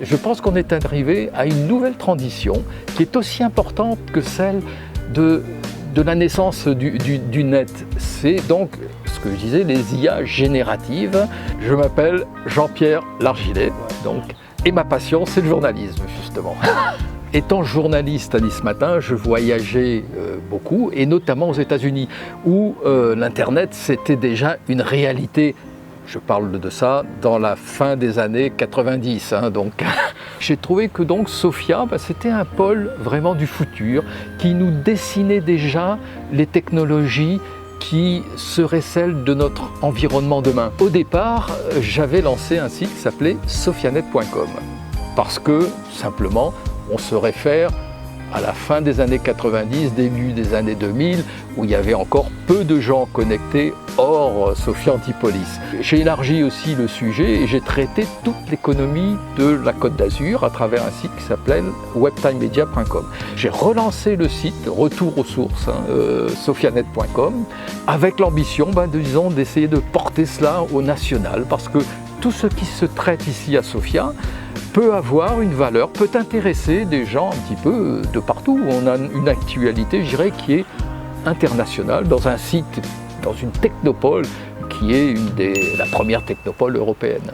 Je pense qu'on est arrivé à une nouvelle transition qui est aussi importante que celle de la naissance du net. C'est donc ce que je disais, les IA génératives. Je m'appelle Jean-Pierre Largilet, et ma passion, c'est le journalisme, justement. Étant journaliste à Nice Matin, je voyageais beaucoup, et notamment aux États-Unis, où l'Internet, c'était déjà une réalité. Je parle de ça dans la fin des années 90. J'ai trouvé que SOFIA, c'était un pôle vraiment du futur, qui nous dessinait déjà les technologies qui seraient celles de notre environnement demain. Au départ, j'avais lancé un site qui s'appelait sofianet.com, parce que, simplement, on se réfère à la fin des années 90, début des années 2000, où il y avait encore peu de gens connectés hors Sophia Antipolis. J'ai élargi aussi le sujet et j'ai traité toute l'économie de la Côte d'Azur à travers un site qui s'appelait webtimemedia.com. J'ai relancé le site, retour aux sources, sofianet.com, avec l'ambition, d'essayer de porter cela au national, parce que tout ce qui se traite ici à Sofia peut avoir une valeur, peut intéresser des gens un petit peu de partout. On a une actualité, je dirais, qui est internationale, dans un site, dans une technopole qui est la première technopole européenne.